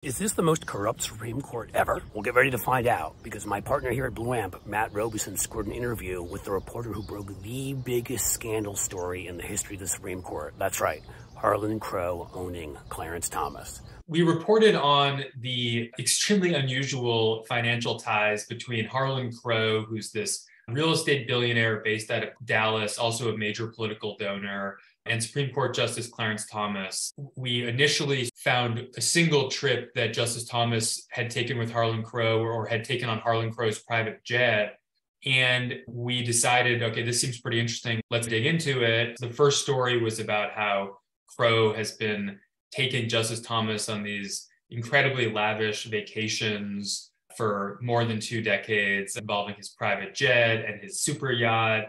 Is this the most corrupt Supreme Court ever? We'll get ready to find out, because my partner here at Blue Amp, Matt Robeson, scored an interview with the reporter who broke the biggest scandal story in the history of the Supreme Court. That's right, Harlan Crow owning Clarence Thomas. We reported on the extremely unusual financial ties between Harlan Crow, who's this real estate billionaire based out of Dallas, also a major political donor, and Supreme Court Justice Clarence Thomas. We initially found a single trip that Justice Thomas had taken with Harlan Crow or had taken on Harlan Crow's private jet. And we decided, okay, this seems pretty interesting. Let's dig into it. The first story was about how Crow has been taking Justice Thomas on these incredibly lavish vacations for more than 2 decades, involving his private jet and his super yacht,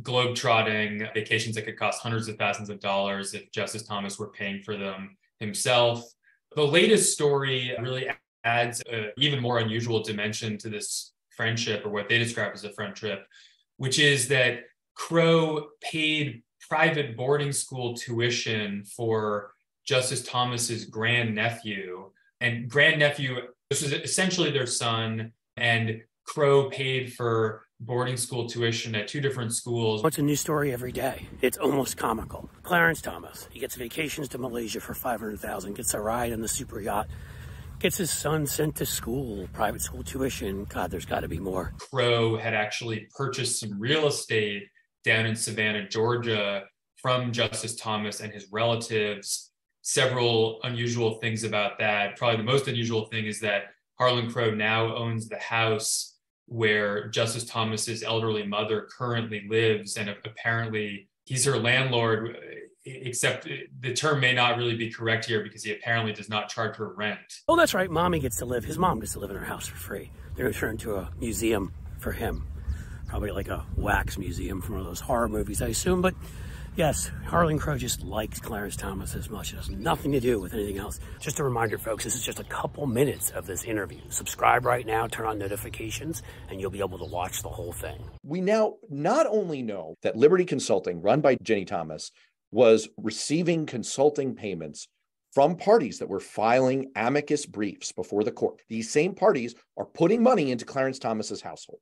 globe-trotting vacations that could cost hundreds of thousands of dollars if Justice Thomas were paying for them himself. The latest story really adds an even more unusual dimension to this friendship, or what they describe as a friendship, which is that Crow paid private boarding school tuition for Justice Thomas's grandnephew. And grandnephew, this was essentially their son, and Crow paid for boarding school tuition at 2 different schools. It's a new story every day. It's almost comical. Clarence Thomas, he gets vacations to Malaysia for $500,000, gets a ride on the super yacht, gets his son sent to school, private school tuition. God, there's got to be more. Crow had actually purchased some real estate down in Savannah, Georgia, from Justice Thomas and his relatives. Several unusual things about that. Probably the most unusual thing is that Harlan Crow now owns the house where Justice Thomas's elderly mother currently lives, and apparently he's her landlord, except the term may not really be correct here because he apparently does not charge her rent. Oh, that's right. Mommy gets to live, his mom gets to live in her house for free. They're going to turn into a museum for him. Probably like a wax museum from one of those horror movies, I assume. But yes, Harlan Crow just likes Clarence Thomas as much. It has nothing to do with anything else. Just a reminder, folks, this is just a couple minutes of this interview. Subscribe right now, turn on notifications, and you'll be able to watch the whole thing. We now not only know that Liberty Consulting, run by Ginni Thomas, was receiving consulting payments from parties that were filing amicus briefs before the court. These same parties are putting money into Clarence Thomas's household.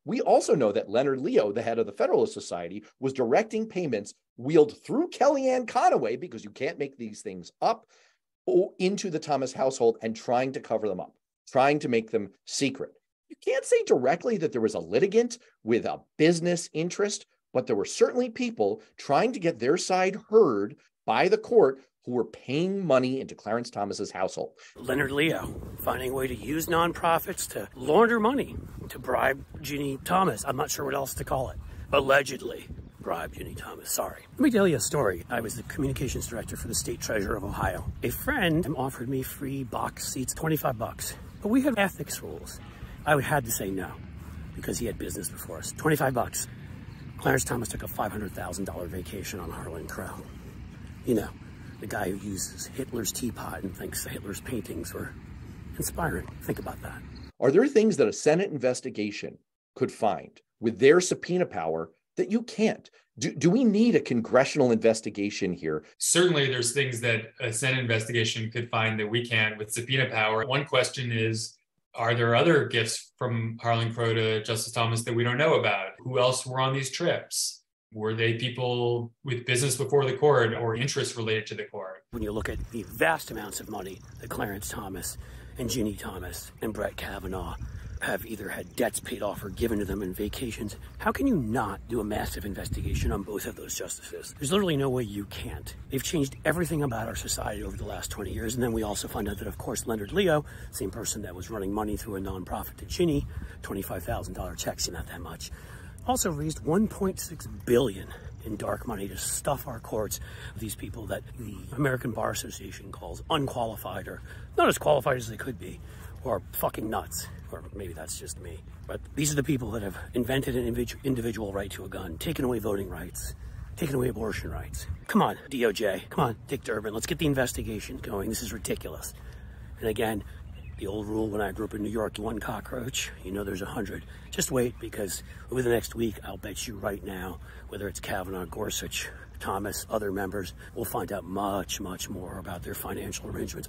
We also know that Leonard Leo, the head of the Federalist Society, was directing payments wheeled through Kellyanne Conway, because you can't make these things up, into the Thomas household and trying to cover them up, trying to make them secret. You can't say directly that there was a litigant with a business interest, but there were certainly people trying to get their side heard by the court who were paying money into Clarence Thomas's household. Leonard Leo finding a way to use nonprofits to launder money, to bribe Ginni Thomas. I'm not sure what else to call it. Allegedly bribe Ginni Thomas, sorry. Let me tell you a story. I was the communications director for the state treasurer of Ohio. A friend offered me free box seats, 25 bucks. But we have ethics rules. I had to say no, because he had business before us. 25 bucks. Clarence Thomas took a $500,000 vacation on Harlan Crow. You know, the guy who uses Hitler's teapot and thinks Hitler's paintings were inspiring. Think about that. Are there things that a Senate investigation could find with their subpoena power that you can't? Do we need a congressional investigation here? Certainly there's things that a Senate investigation could find that we can't with subpoena power. One question is, are there other gifts from Harlan Crow to Justice Thomas that we don't know about? Who else were on these trips? Were they people with business before the court or interests related to the court? When you look at the vast amounts of money that Clarence Thomas and Ginni Thomas and Brett Kavanaugh have either had debts paid off or given to them in vacations, how can you not do a massive investigation on both of those justices? There's literally no way you can't. They've changed everything about our society over the last 20 years. And then we also find out that, of course, Leonard Leo, same person that was running money through a nonprofit to Ginni, $25,000 checks, not that much, also raised $1.6 billion in dark money to stuff our courts with these people that the American Bar Association calls unqualified, or not as qualified as they could be, or fucking nuts. Or maybe that's just me. But these are the people that have invented an individual right to a gun, taken away voting rights, taken away abortion rights. Come on, DOJ. Come on, Dick Durbin. Let's get the investigation going. This is ridiculous. And again, the old rule when I grew up in New York, one cockroach, you know there's 100. Just wait, because over the next week, I'll bet you right now, whether it's Kavanaugh, Gorsuch, Thomas, other members, we'll find out much, much more about their financial arrangements.